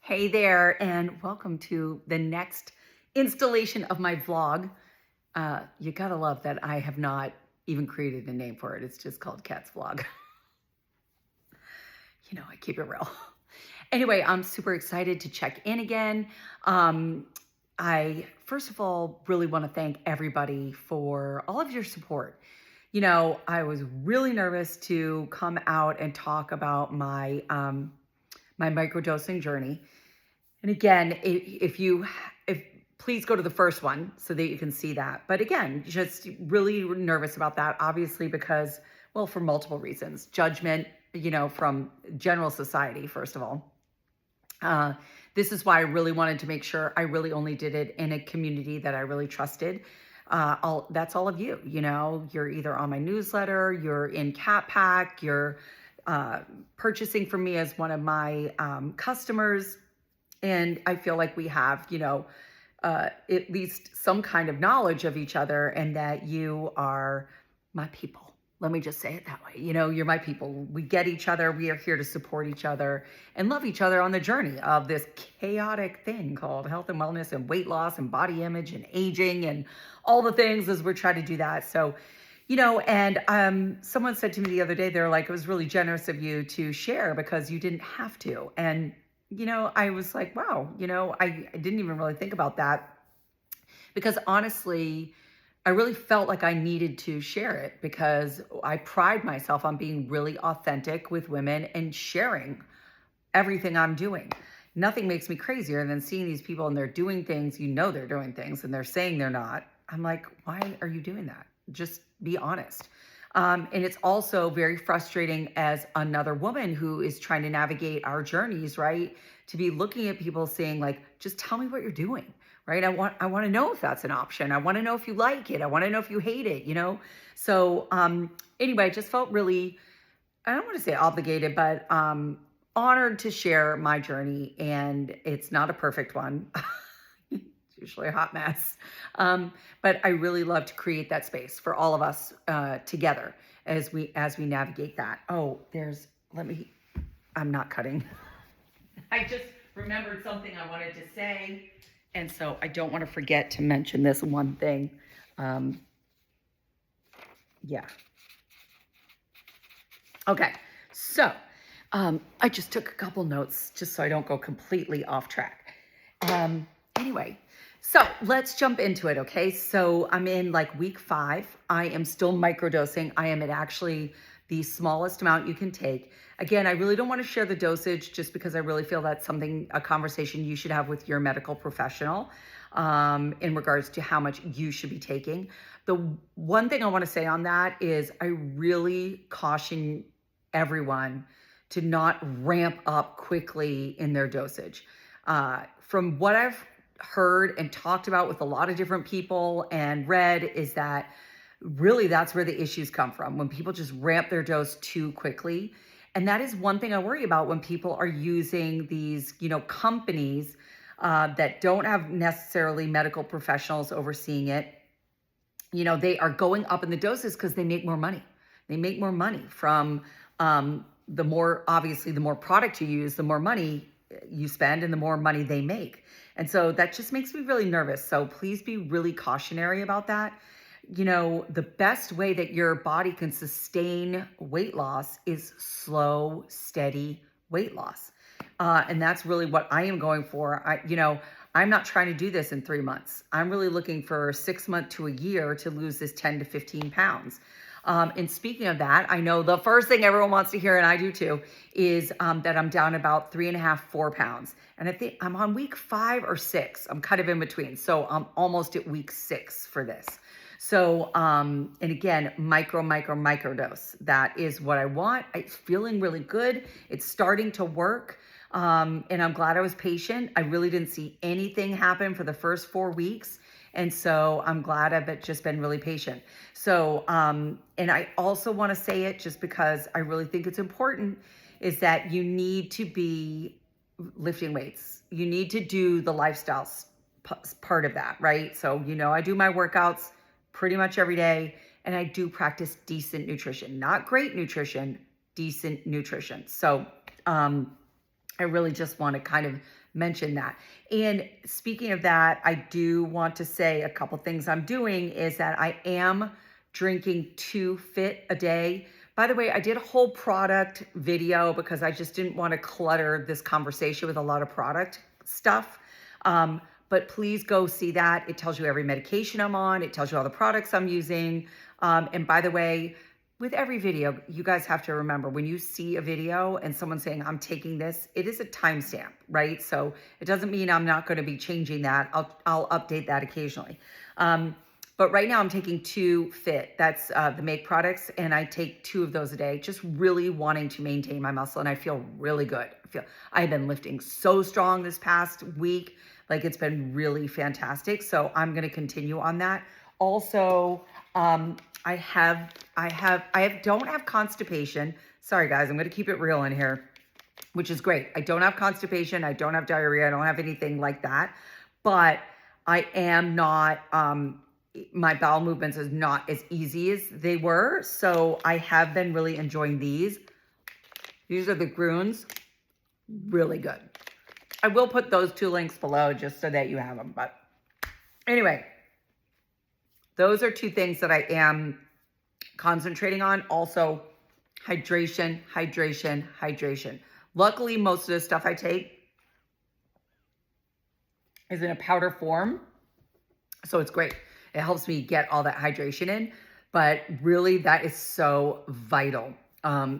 Hey there, and welcome to the next installation of my vlog. You gotta love that I have not even created a name for it. It's just called Cat's Vlog. I keep it real. Anyway, I'm super excited to check in again. I, first of all, really want to thank everybody for all of your support. I was really nervous to come out and talk about my microdosing journey. And again, if please go to the first one so that you can see that. But again, just really nervous about that, obviously, because, well, for multiple reasons. Judgment, from general society, first of all. This is why I really wanted to make sure I really only did it in a community that I really trusted. That's all of you. You're either on my newsletter, you're in Cat Pack, you're purchasing from me as one of my customers. And I feel like we have, at least some kind of knowledge of each other, and that you are my people. Let me just say it that way. You're my people. We get each other. We are here to support each other and love each other on the journey of this chaotic thing called health and wellness and weight loss and body image and aging and all the things as we're trying to do that. So, and someone said to me the other day, they're like, it was really generous of you to share because you didn't have to. And I was like, wow, I didn't even really think about that, because honestly, I really felt like I needed to share it because I pride myself on being really authentic with women and sharing everything I'm doing. Nothing makes me crazier than seeing these people and they're doing things, they're doing things and they're saying they're not. I'm like, why are you doing that? Just be honest. And it's also very frustrating as another woman who is trying to navigate our journeys, right? To be looking at people saying like, just tell me what you're doing, right? I want to know if that's an option. I want to know if you like it. I want to know if you hate it, So anyway, I just felt really, I don't want to say obligated, but honored to share my journey. And it's not a perfect one. Usually a hot mess. But I really love to create that space for all of us together as we navigate that. Oh, I'm not cutting. I just remembered something I wanted to say. And so I don't want to forget to mention this one thing. Yeah. Okay. So I just took a couple notes just so I don't go completely off track. Anyway. So let's jump into it, okay? So I'm in like week 5. I am still microdosing. I am at actually the smallest amount you can take. Again, I really don't want to share the dosage just because I really feel that's a conversation you should have with your medical professional in regards to how much you should be taking. The one thing I want to say on that is I really caution everyone to not ramp up quickly in their dosage. From what I've heard and talked about with a lot of different people and read is that really that's where the issues come from, when people just ramp their dose too quickly. And that is one thing I worry about when people are using these, companies that don't have necessarily medical professionals overseeing it. They are going up in the doses because they make more money. They make more money from the more product you use, the more money you spend and the more money they make. And so that just makes me really nervous. So please be really cautionary about that. The best way that your body can sustain weight loss is slow, steady weight loss. And that's really what I am going for. I'm not trying to do this in 3 months. I'm really looking for 6 months to a year to lose this 10 to 15 pounds. And speaking of that, I know the first thing everyone wants to hear, and I do too, is that I'm down about 3.5, 4 pounds. And I think I'm on week 5 or 6. I'm kind of in between. So I'm almost at week 6 for this. So, and again, microdose. That is what I want. It's feeling really good. It's starting to work. And I'm glad I was patient. I really didn't see anything happen for the first 4 weeks. And so I'm glad I've just been really patient. So, and I also want to say it just because I really think it's important, is that you need to be lifting weights. You need to do the lifestyle part of that, right? So, I do my workouts pretty much every day, and I do practice decent nutrition, not great nutrition, decent nutrition. So, I really just want to kind of mention that. And speaking of that, I do want to say a couple things I'm doing is that I am drinking 2 fit a day. By the way, I did a whole product video because I just didn't want to clutter this conversation with a lot of product stuff. But please go see that. It tells you every medication I'm on. It tells you all the products I'm using. And by the way, with every video, you guys have to remember when you see a video and someone's saying, I'm taking this, it is a timestamp, right? So it doesn't mean I'm not going to be changing that. I'll update that occasionally. But right now I'm taking 2 fit. That's the Make products. And I take 2 of those a day, just really wanting to maintain my muscle. And I feel really good. I've been lifting so strong this past week. Like it's been really fantastic. So I'm going to continue on that. Also, I don't have constipation. Sorry guys, I'm going to keep it real in here, which is great. I don't have constipation. I don't have diarrhea. I don't have anything like that, but I am not, my bowel movements is not as easy as they were. So I have been really enjoying these. These are the Grunes, really good. I will put those 2 links below just so that you have them. But anyway, those are 2 things that I am concentrating on. Also, hydration, hydration, hydration. Luckily, most of the stuff I take is in a powder form. So it's great. It helps me get all that hydration in. But really, that is so vital.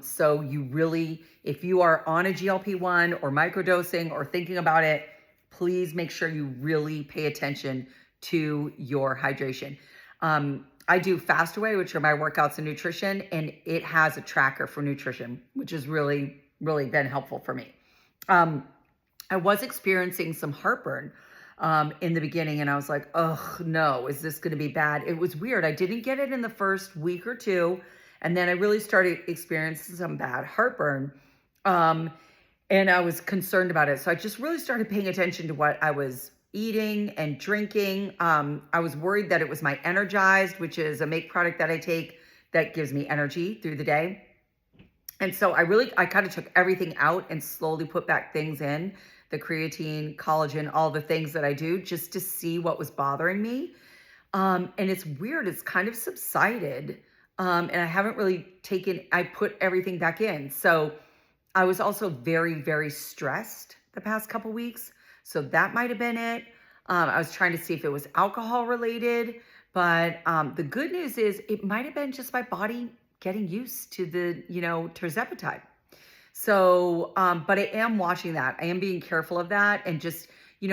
So you really, if you are on a GLP-1 or microdosing or thinking about it, please make sure you really pay attention to your hydration. I do Fastaway, which are my workouts and nutrition, and it has a tracker for nutrition, which has really, really been helpful for me. I was experiencing some heartburn in the beginning, and I was like, oh no, is this going to be bad? It was weird. I didn't get it in the first week or 2, and then I really started experiencing some bad heartburn, and I was concerned about it. So I just really started paying attention to what I was eating and drinking. I was worried that it was my Energized, which is a Make product that I take that gives me energy through the day. And so I kind of took everything out and slowly put back things in, the creatine, collagen, all the things that I do just to see what was bothering me. And it's weird. It's kind of subsided. And I haven't really I put everything back in. So I was also very, very stressed the past couple weeks. So that might have been it. I was trying to see if it was alcohol related, but the good news is it might have been just my body getting used to the, Tirzepatide. So, but I am watching that. I am being careful of that and just,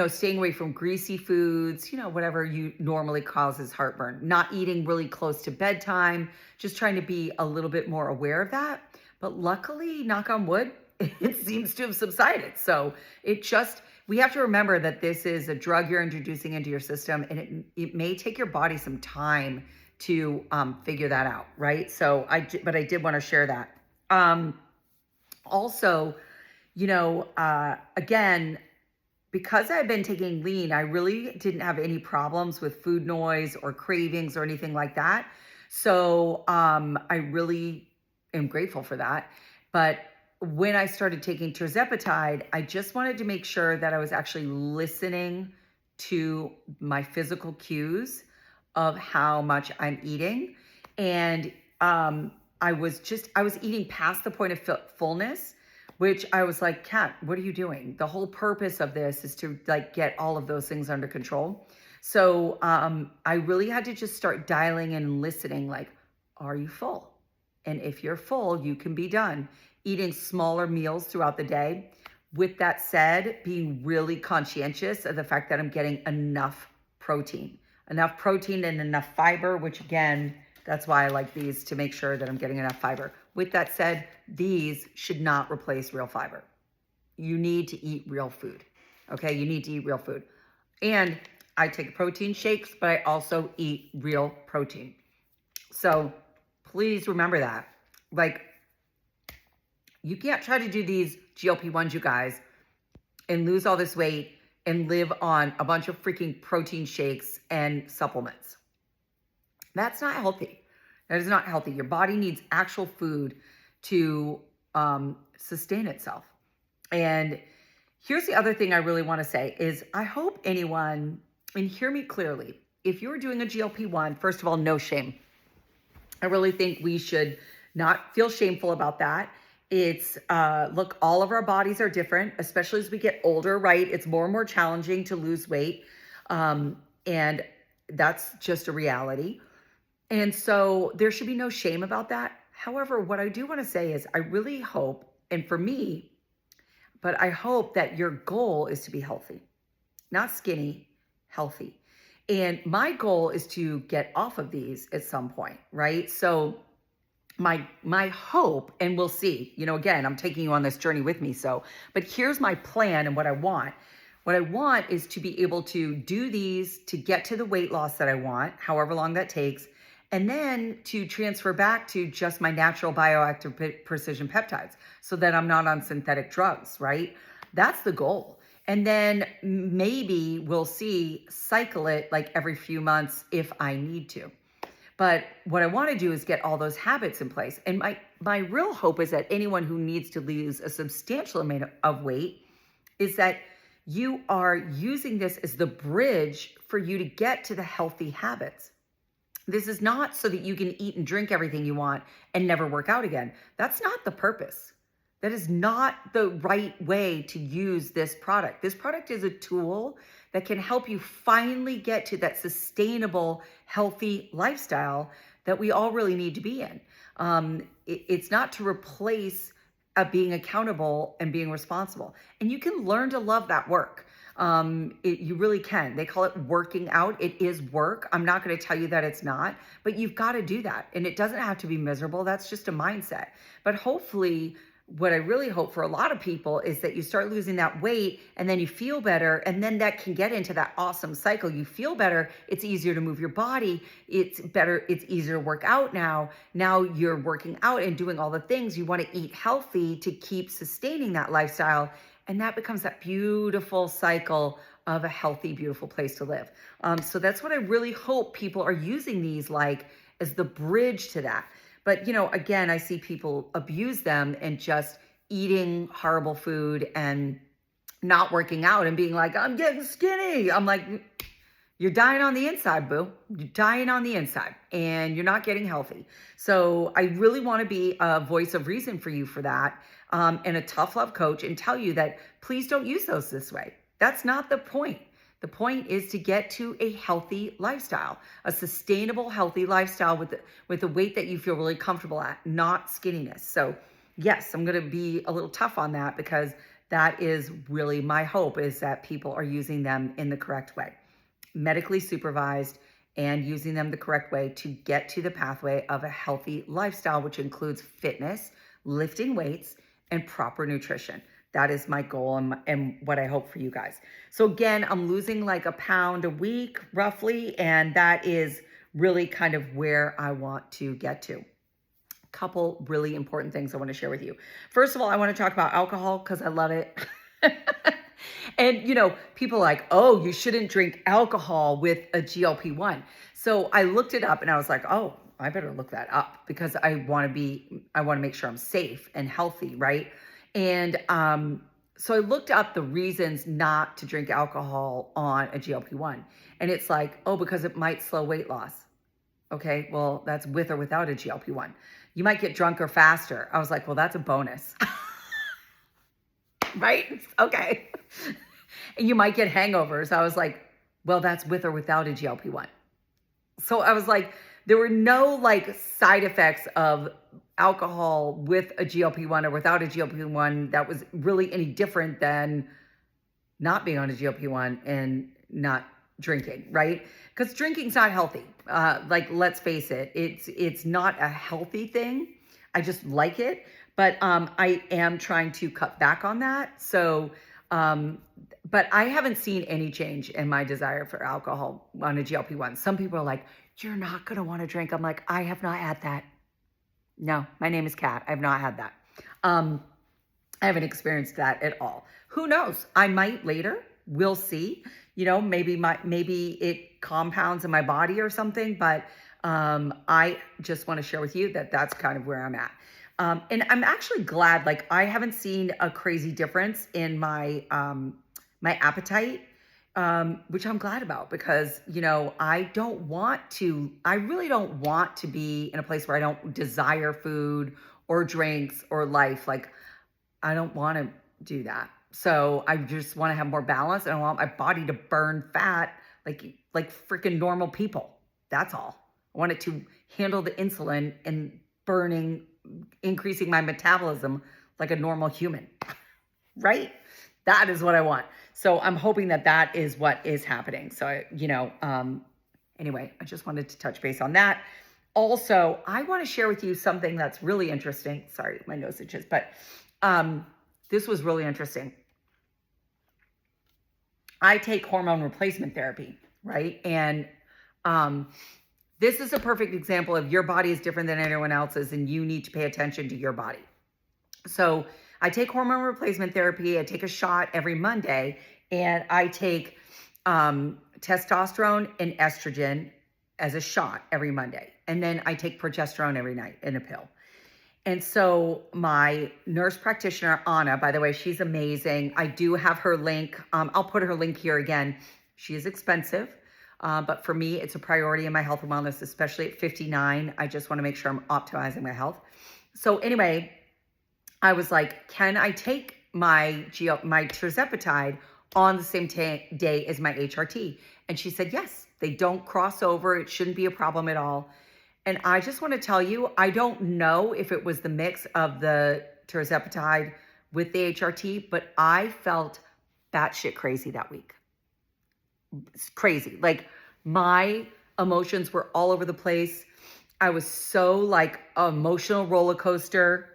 staying away from greasy foods, whatever you normally causes heartburn, not eating really close to bedtime, just trying to be a little bit more aware of that. But luckily, knock on wood, it seems to have subsided. So we have to remember that this is a drug you're introducing into your system, and it may take your body some time to figure that out, right? So but I did want to share that. Also, again, because I've been taking lean, I really didn't have any problems with food noise or cravings or anything like that. So I really am grateful for that. But when I started taking Tirzepatide, I just wanted to make sure that I was actually listening to my physical cues of how much I'm eating. And I was eating past the point of fullness, which I was like, Kat, what are you doing? The whole purpose of this is to get all of those things under control. So I really had to just start dialing in and listening, are you full? And if you're full, you can be done. Eating smaller meals throughout the day. With that said, being really conscientious of the fact that I'm getting enough protein and enough fiber, which again, that's why I like these, to make sure that I'm getting enough fiber. With that said, these should not replace real fiber. You need to eat real food. Okay, you need to eat real food. And I take protein shakes, but I also eat real protein. So please remember that. You can't try to do these GLP-1s, you guys, and lose all this weight and live on a bunch of freaking protein shakes and supplements. That's not healthy. That is not healthy. Your body needs actual food to sustain itself. And Here's the other thing I really want to say is I hope anyone, and hear me clearly, if you're doing a GLP-1, first of all, no shame. I really think we should not feel shameful about that. It's, look, all of our bodies are different, especially as we get older, right? It's more and more challenging to lose weight. And that's just a reality. And so there should be no shame about that. However, what I do want to say is I really hope, and for me, but I hope that your goal is to be healthy, not skinny, healthy. And my goal is to get off of these at some point, right? So my hope, and we'll see, again, I'm taking you on this journey with me. But here's my plan and what I want. What I want is to be able to do these to get to the weight loss that I want, however long that takes, and then to transfer back to just my natural bioactive precision peptides so that I'm not on synthetic drugs, right? That's the goal. And then maybe we'll cycle it like every few months if I need to. But what I want to do is get all those habits in place. And my real hope is that anyone who needs to lose a substantial amount of weight is that you are using this as the bridge for you to get to the healthy habits. This is not so that you can eat and drink everything you want and never work out again. That's not the purpose. That is not the right way to use this product. This product is a tool that can help you finally get to that sustainable, healthy lifestyle that we all really need to be in. It's not to replace being accountable and being responsible. And you can learn to love that work. You really can. They call it working out. It is work. I'm not going to tell you that it's not, but you've got to do that. And it doesn't have to be miserable. That's just a mindset. But hopefully, what I really hope for a lot of people is that you start losing that weight and then you feel better. And then that can get into that awesome cycle. You feel better. It's easier to move your body. It's better. It's easier to work out now. Now you're working out and doing all the things. You want to eat healthy to keep sustaining that lifestyle. And that becomes that beautiful cycle of a healthy, beautiful place to live. So that's what I really hope people are using these like as the bridge to that. But, again, I see people abuse them and just eating horrible food and not working out and being like, I'm getting skinny. I'm like, you're dying on the inside, boo. You're dying on the inside and you're not getting healthy. So I really want to be a voice of reason for you for that, and a tough love coach, and tell you that please don't use those this way. That's not the point. The point is to get to a healthy lifestyle, a sustainable, healthy lifestyle with the weight that you feel really comfortable at, not skinniness. So yes, I'm going to be a little tough on that because that is really my hope, is that people are using them in the correct way, medically supervised, and using them the correct way to get to the pathway of a healthy lifestyle, which includes fitness, lifting weights, and proper nutrition. That is my goal and what I hope for you guys. So again, I'm losing like a pound a week roughly, and that is really kind of where I want to get to. Couple really important things I want to share with you. First of all, I want to talk about alcohol because I love it. And, people are like, oh, you shouldn't drink alcohol with a GLP-1. So I looked it up and I was like, oh, I better look that up because I want to make sure I'm safe and healthy, right? And so I looked up the reasons not to drink alcohol on a GLP-1. And it's like, oh, because it might slow weight loss. Okay, well, that's with or without a GLP-1. You might get drunker faster. I was like, well, that's a bonus. Right? Okay. And you might get hangovers. I was like, well, that's with or without a GLP-1. So I was like, there were no side effects of alcohol with a GLP-1 or without a GLP-1 that was really any different than not being on a GLP-1 and not drinking, right? Because drinking's not healthy. Let's face it, it's not a healthy thing. I just like it, but I am trying to cut back on that. So, but I haven't seen any change in my desire for alcohol on a GLP-1. Some people are like, you're not going to want to drink. I'm like, I have not had that. No, my name is Kat. I've not had that. I haven't experienced that at all. Who knows? I might later. We'll see. Maybe it compounds in my body or something. But I just want to share with you that that's kind of where I'm at. And I'm actually glad, like I haven't seen a crazy difference in my appetite, which I'm glad about because, I really don't want to be in a place where I don't desire food or drinks or life. Like I don't want to do that. So I just want to have more balance and I want my body to burn fat like freaking normal people. That's all. I want it to handle the insulin and increasing my metabolism like a normal human, right? That is what I want. So I'm hoping that that is what is happening. So, anyway, I just wanted to touch base on that. Also, I want to share with you something that's really interesting. Sorry, my nose itches, but this was really interesting. I take hormone replacement therapy, right? And this is a perfect example of your body is different than anyone else's, and you need to pay attention to your body. So I take hormone replacement therapy. I take a shot every Monday, and I take testosterone and estrogen as a shot every Monday. And then I take progesterone every night in a pill. And so my nurse practitioner, Anna, by the way, she's amazing. I do have her link. I'll put her link here again. She is expensive, but for me, it's a priority in my health and wellness, especially at 59. I just want to make sure I'm optimizing my health. So anyway, I was like, can I take my Tirzepatide on the same day as my HRT? And she said, yes, they don't cross over. It shouldn't be a problem at all. And I just want to tell you, I don't know if it was the mix of the Tirzepatide with the HRT, but I felt batshit crazy that week. It's crazy. Like my emotions were all over the place. I was so like emotional roller coaster,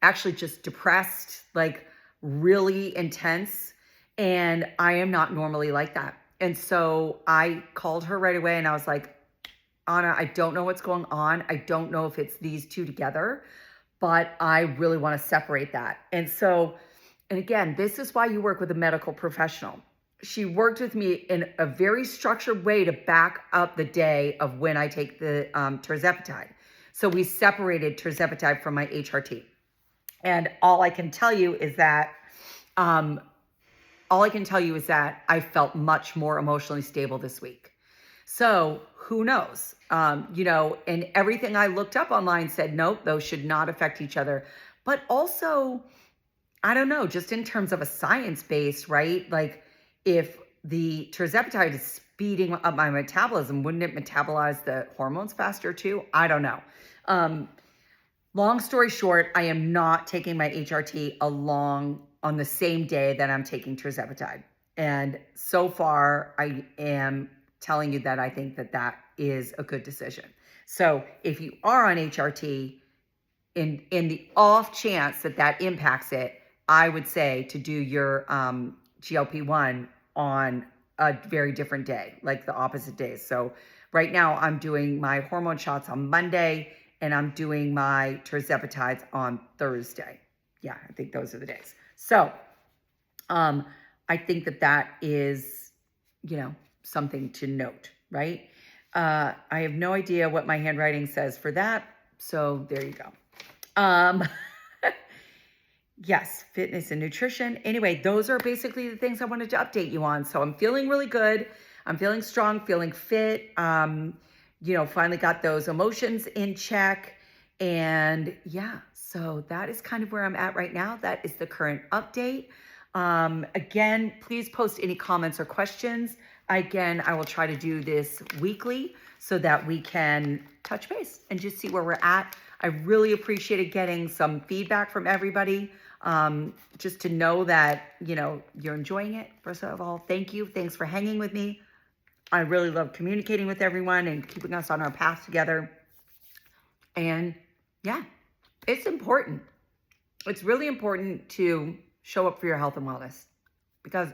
actually just depressed, like really intense. And I am not normally like that. And so I called her right away and I was like, Anna, I don't know what's going on. I don't know if it's these two together, but I really want to separate that. And again, this is why you work with a medical professional. She worked with me in a very structured way to back up the day of when I take the Tirzepatide. So we separated Tirzepatide from my HRT. And all I can tell you is that I felt much more emotionally stable this week. So who knows? And everything I looked up online said, nope, those should not affect each other. But also, I don't know, just in terms of a science base, right? Like if the Tirzepatide is speeding up my metabolism, wouldn't it metabolize the hormones faster too? I don't know. Long story short, I am not taking my HRT along on the same day that I'm taking Tirzepatide. And so far, I am telling you that I think that that is a good decision. So if you are on HRT, in the off chance that that impacts it, I would say to do your GLP-1 on a very different day, like the opposite days. So right now I'm doing my hormone shots on Monday and I'm doing my Tirzepatides on Thursday. Yeah, I think those are the days. So I think that that is, something to note, right? I have no idea what my handwriting says for that. So there you go. Yes, fitness and nutrition. Anyway, those are basically the things I wanted to update you on. So I'm feeling really good. I'm feeling strong, feeling fit. Finally got those emotions in check. And yeah, so that is kind of where I'm at right now. That is the current update. Again, please post any comments or questions. Again, I will try to do this weekly so that we can touch base and just see where we're at. I really appreciated getting some feedback from everybody. Just to know that, you're enjoying it. First of all, thank you. Thanks for hanging with me. I really love communicating with everyone and keeping us on our path together. And yeah, it's important. It's really important to show up for your health and wellness because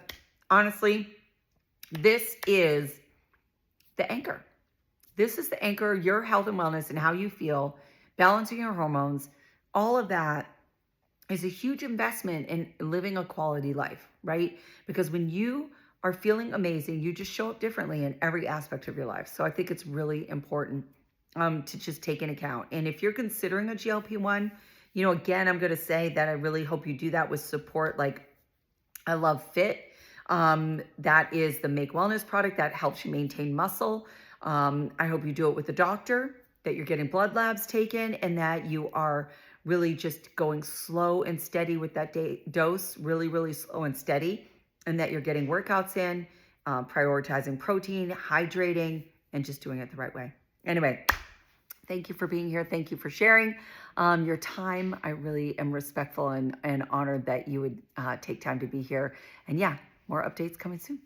honestly, this is the anchor. This is the anchor, your health and wellness and how you feel, balancing your hormones, all of that is a huge investment in living a quality life, right? Because when you are feeling amazing, you just show up differently in every aspect of your life. So I think it's really important to just take into account. And if you're considering a GLP-1, Again, I'm going to say that I really hope you do that with support. Like, I love Fit. That is the Make Wellness product that helps you maintain muscle. I hope you do it with a doctor, that you're getting blood labs taken, and that you are really just going slow and steady with that dose, really, really slow and steady, and that you're getting workouts in, prioritizing protein, hydrating, and just doing it the right way. Anyway, thank you for being here. Thank you for sharing your time. I really am respectful and honored that you would take time to be here. And yeah, more updates coming soon.